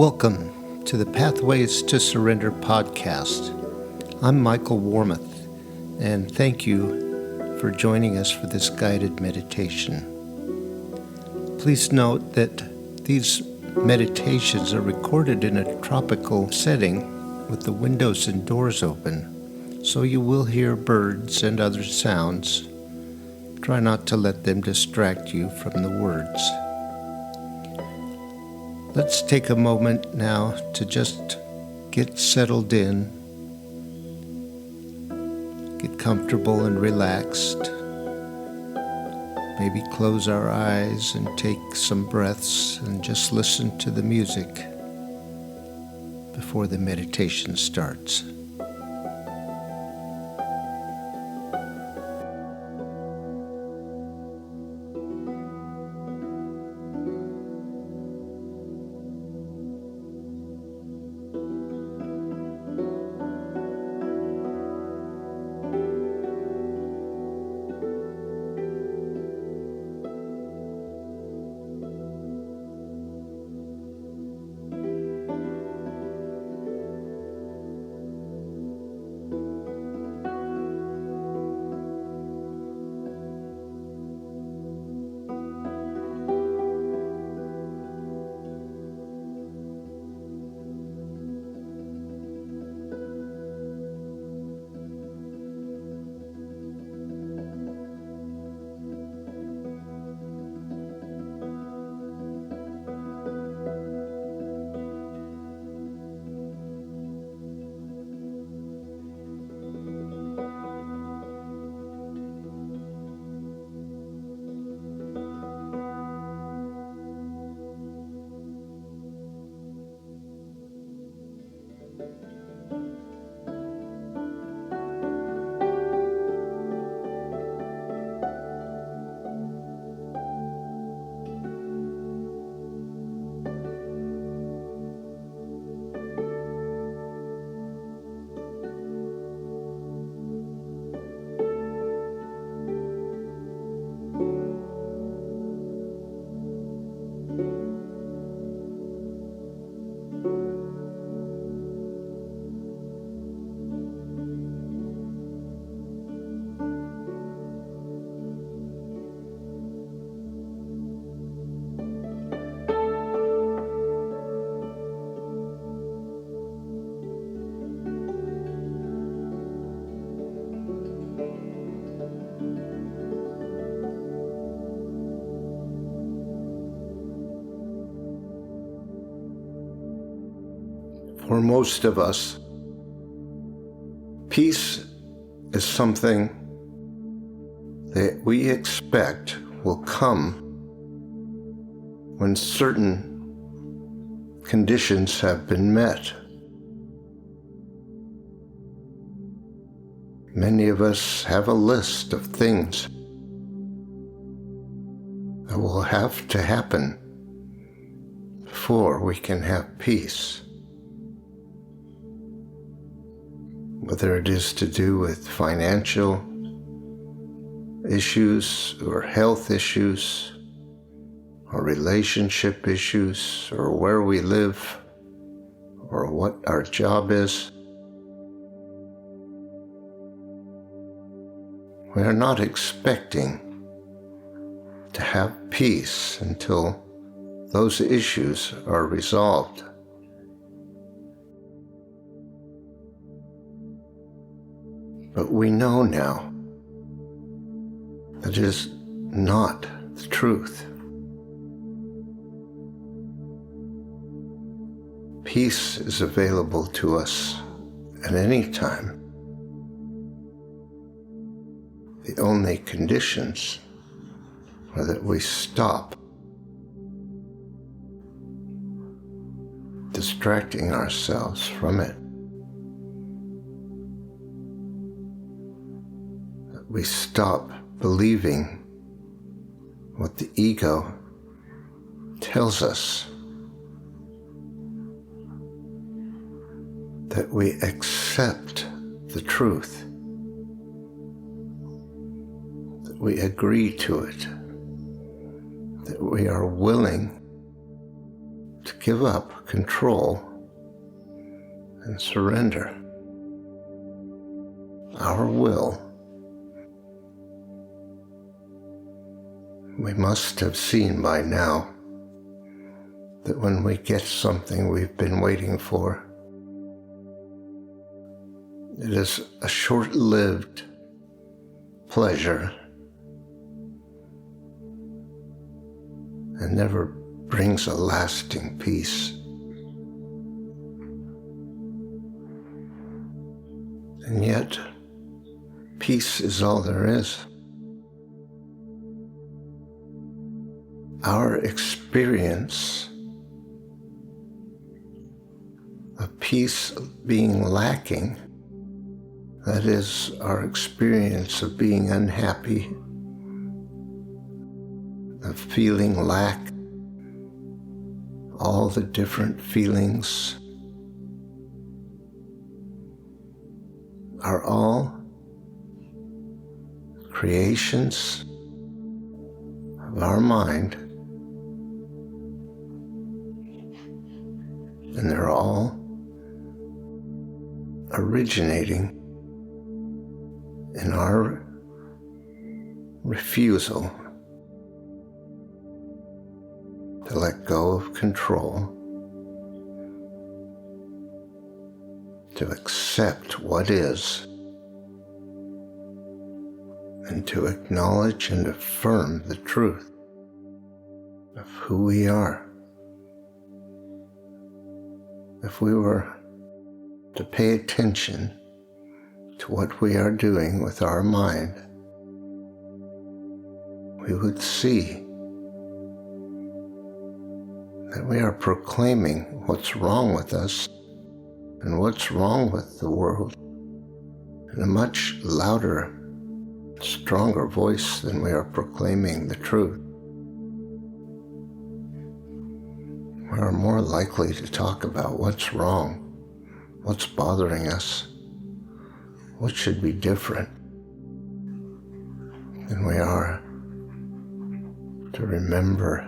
Welcome to the Pathways to Surrender podcast. I'm Michael Warmoth, and thank you for joining us for this guided meditation. Please note that these meditations are recorded in a tropical setting with the windows and doors open, so you will hear birds and other sounds. Try not to let them distract you from the words. Let's take a moment now to just get settled in, get comfortable and relaxed. Maybe close our eyes and take some breaths and just listen to the music before the meditation starts. For most of us, peace is something that we expect will come when certain conditions have been met. Many of us have a list of things that will have to happen before we can have peace. Whether it is to do with financial issues or health issues or relationship issues or where we live or what our job is. We are not expecting to have peace until those issues are resolved. But we know now that it is not the truth. Peace is available to us at any time. The only conditions are that we stop distracting ourselves from it. We stop believing what the ego tells us, that we accept the truth, that we agree to it, that we are willing to give up control and surrender our will. We must have seen by now that when we get something we've been waiting for, it is a short-lived pleasure and never brings a lasting peace. And yet, peace is all there is. Our experience of peace being lacking, that is, our experience of being unhappy, of feeling lack, all the different feelings, are all creations of our mind, and they're all originating in our refusal to let go of control, to accept what is, and to acknowledge and affirm the truth of who we are. If we were to pay attention to what we are doing with our mind, we would see that we are proclaiming what's wrong with us and what's wrong with the world in a much louder, stronger voice than we are proclaiming the truth. We are more likely to talk about what's wrong, what's bothering us, what should be different, than we are to remember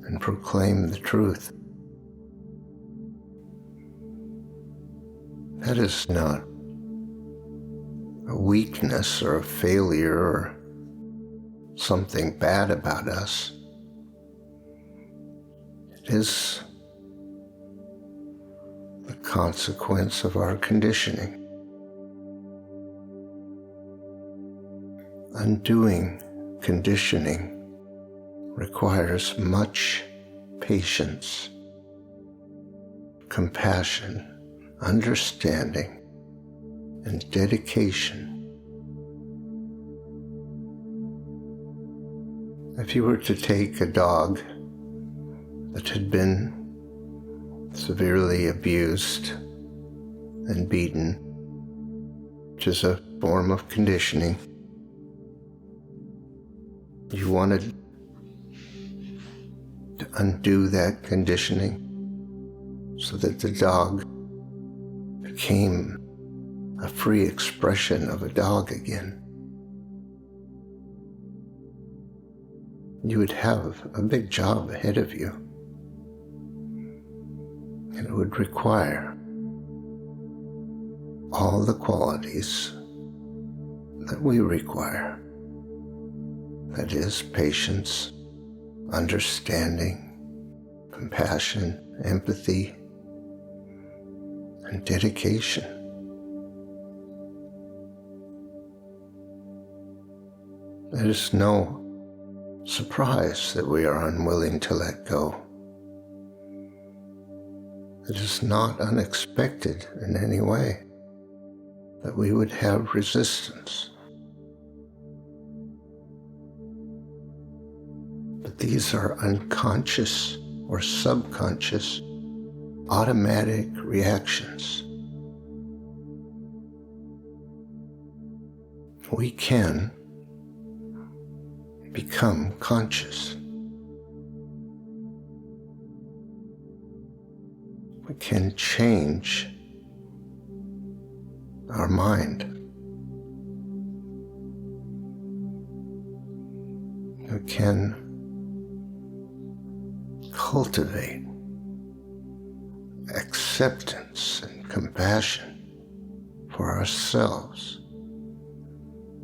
and proclaim the truth. That is not a weakness or a failure or something bad about us. It is the consequence of our conditioning. Undoing conditioning requires much patience, compassion, understanding, and dedication. If you were to take a dog that had been severely abused and beaten, which is a form of conditioning, you wanted to undo that conditioning so that the dog became a free expression of a dog again. You would have a big job ahead of you, and it would require all the qualities that we require. That is, patience, understanding, compassion, empathy, and dedication. It is no surprise that we are unwilling to let go. It is not unexpected in any way that we would have resistance. But these are unconscious or subconscious automatic reactions. We can become conscious. We can change our mind. We can cultivate acceptance and compassion for ourselves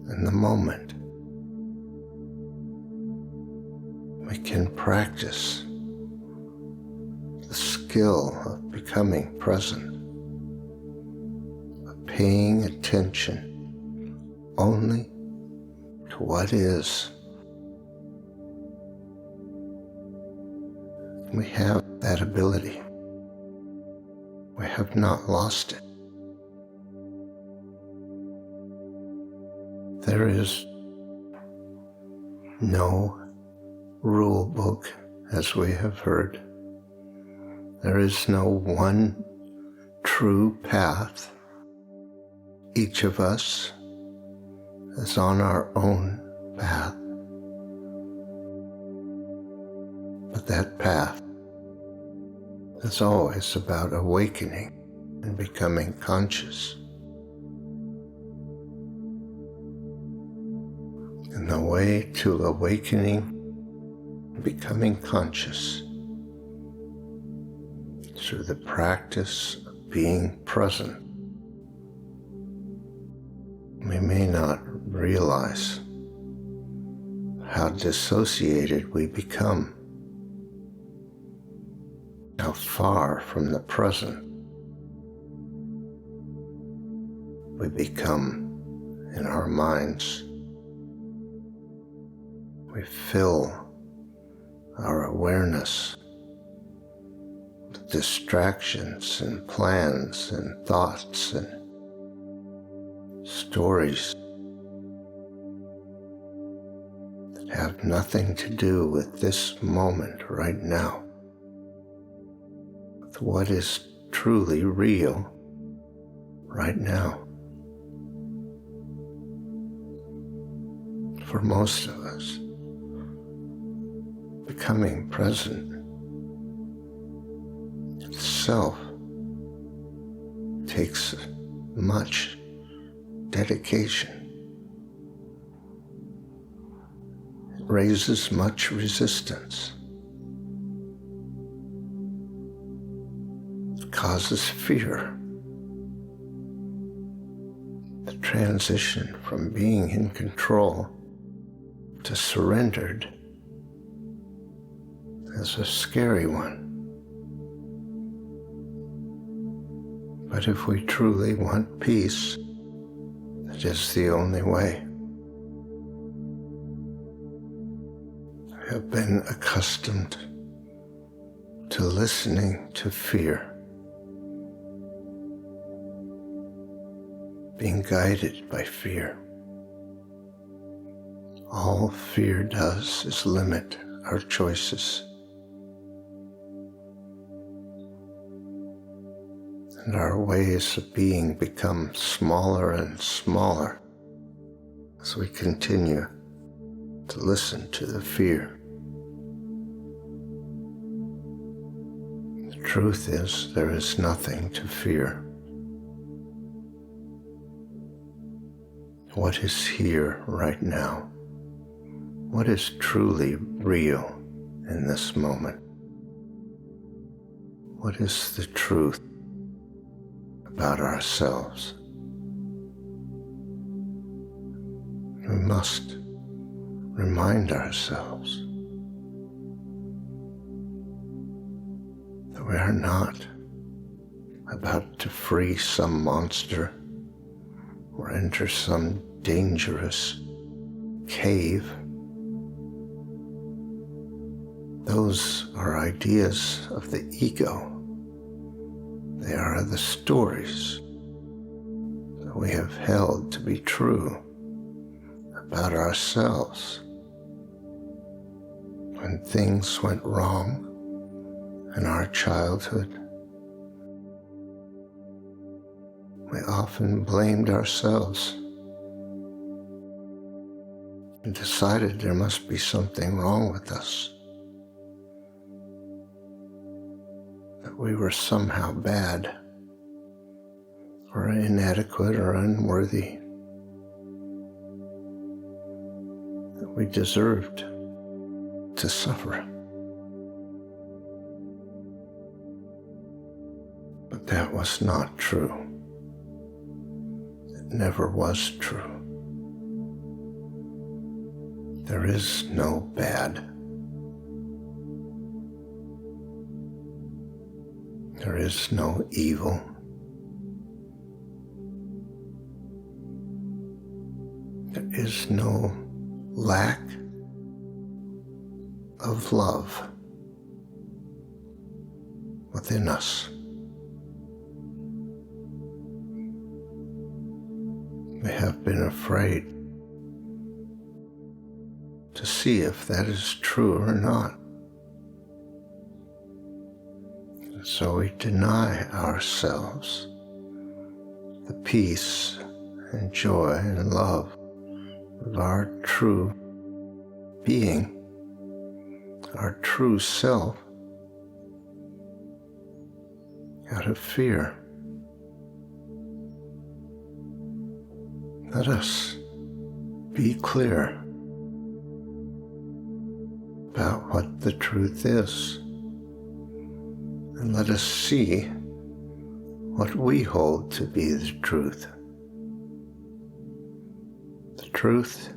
in the moment, we can practice the skill of becoming present, of paying attention only to what is. We have that ability. We have not lost it. There is no rule book, as we have heard. There is no one true path. Each of us is on our own path. But that path is always about awakening and becoming conscious. And the way to awakening and becoming conscious is through the practice of being present. We may not realize how dissociated we become, how far from the present we become in our minds. We fill our awareness with distractions and plans and thoughts and stories that have nothing to do with this moment right now, with what is truly real right now. For most of us, becoming present itself takes much dedication. It raises much resistance. It causes fear. The transition from being in control to surrendered is a scary one. But if we truly want peace, it is the only way. I have been accustomed to listening to fear, being guided by fear. All fear does is limit our choices. And our ways of being become smaller and smaller as we continue to listen to the fear. The truth is, there is nothing to fear. What is here right now? What is truly real in this moment? What is the truth about ourselves? We must remind ourselves that we are not about to free some monster or enter some dangerous cave. Those are ideas of the ego. They are the stories that we have held to be true about ourselves. When things went wrong in our childhood, we often blamed ourselves and decided there must be something wrong with us, that we were somehow bad or inadequate or unworthy, that we deserved to suffer. But that was not true. It never was true. There is no bad. There is no evil. There is no lack of love within us. We have been afraid to see if that is true or not. And so we deny ourselves the peace and joy and love of our true being, our true self, out of fear. Let us be clear about what the truth is, and let us see what we hold to be the truth. The truth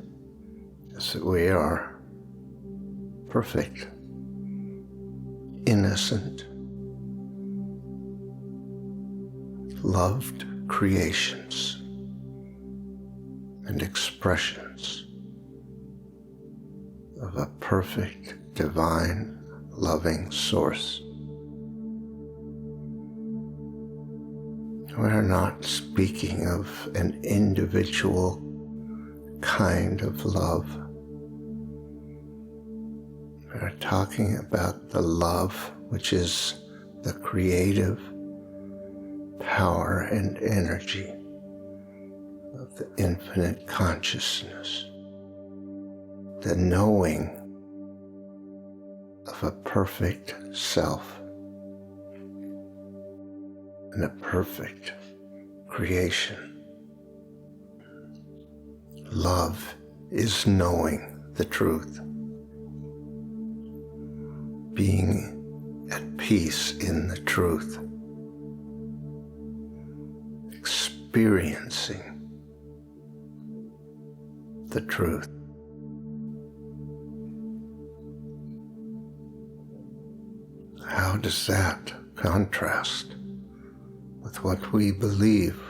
is that we are perfect, innocent, loved creations and expressions of a perfect, divine, loving source. We are not speaking of an individual kind of love. We are talking about the love which is the creative power and energy of the infinite consciousness, the knowing of a perfect self and a perfect creation. Love is knowing the truth, being at peace in the truth, experiencing the truth. How does that contrast with what we believe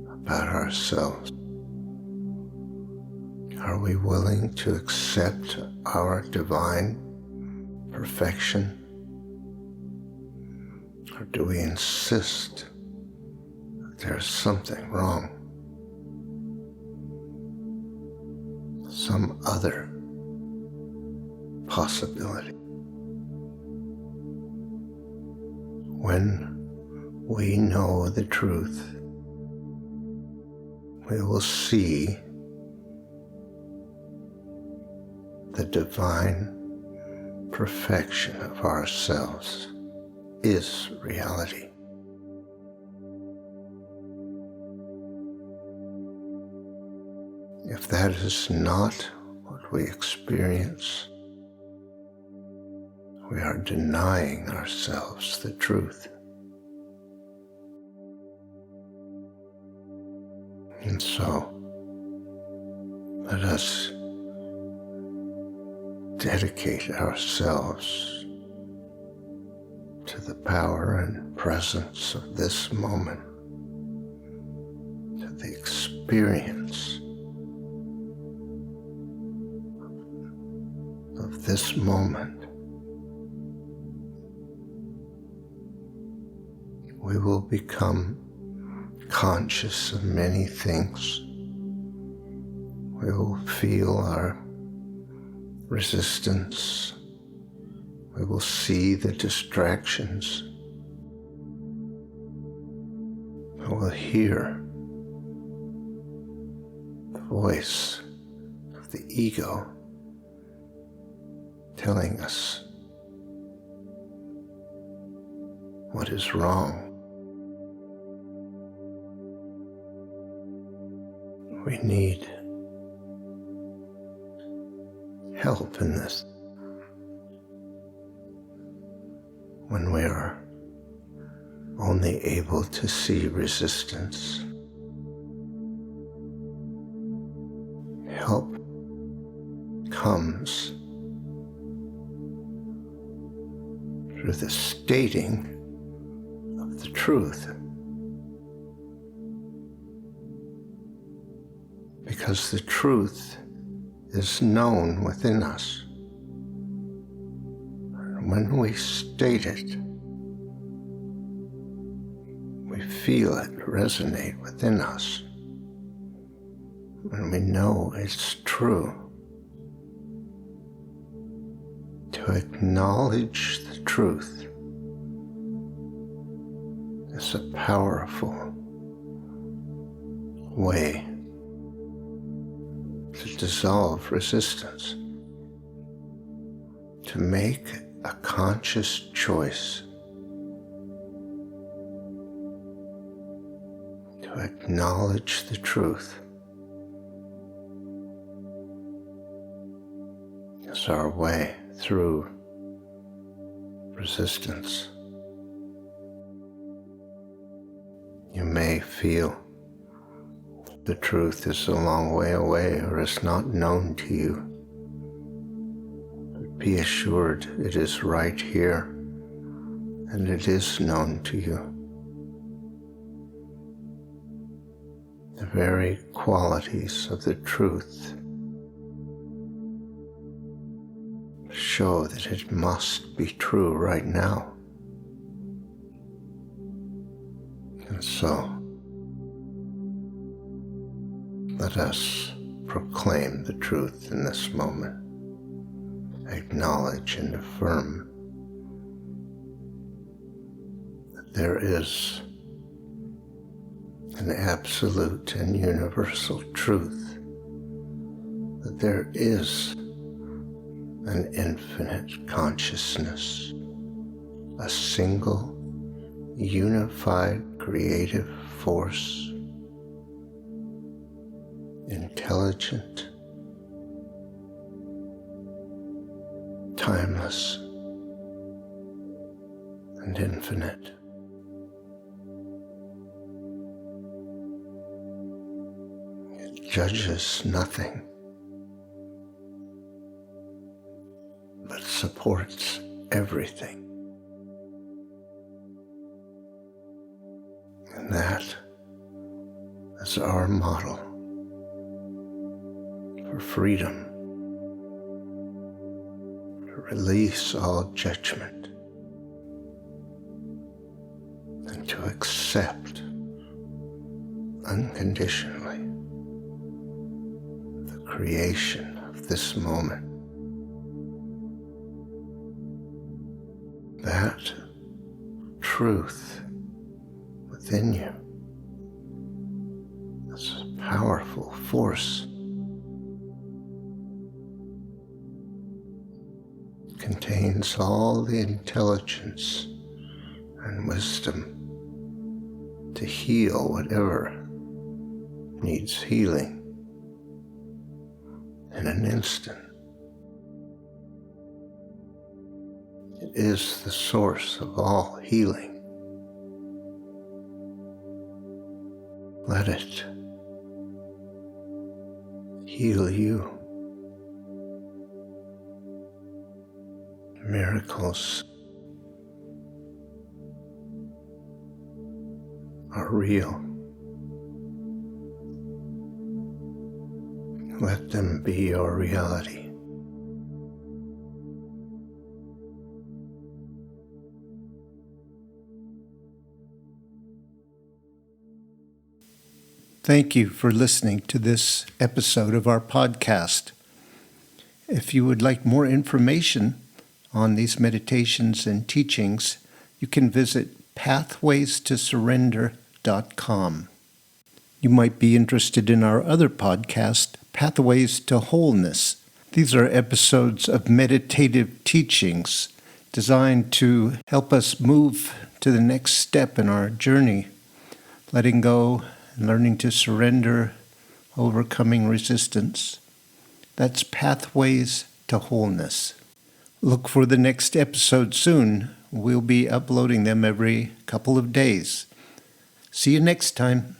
about ourselves? Are we willing to accept our divine perfection? Or do we insist that there's something wrong? Some other possibility? When we know the truth, we will see the divine perfection of ourselves is reality. If that is not what we experience, we are denying ourselves the truth. And so, let us dedicate ourselves to the power and presence of this moment, to the experience of this moment. We will become conscious of many things. We will feel our resistance. We will see the distractions. We will hear the voice of the ego telling us what is wrong. We need help in this. When we are only able to see resistance. Help comes through the stating of the truth, because the truth is known within us. And when we state it, we feel it resonate within us, and we know it's true. To acknowledge the truth is a powerful way to dissolve resistance, to make a conscious choice to acknowledge the truth is our way through resistance. You may feel the truth is a long way away or is not known to you. But be assured it is right here, and it is known to you. The very qualities of the truth show that it must be true right now. And so, let us proclaim the truth in this moment, acknowledge and affirm that there is an absolute and universal truth, that there is an infinite consciousness, a single, unified creative force, intelligent, timeless, and infinite. It judges nothing, but supports everything. And that is our model for freedom, to release all judgment, and to accept unconditionally the creation of this moment. That truth within you is a powerful force. It contains all the intelligence and wisdom to heal whatever needs healing in an instant. It is the source of all healing. Let it heal you. Miracles are real. Let them be your reality. Thank you for listening to this episode of our podcast. If you would like more information on these meditations and teachings, you can visit pathwaystosurrender.com. You might be interested in our other podcast, Pathways to Wholeness. These are episodes of meditative teachings designed to help us move to the next step in our journey, letting go and learning to surrender, overcoming resistance. That's Pathways to Wholeness. Look for the next episode soon, We'll be uploading them every couple of days. See you next time.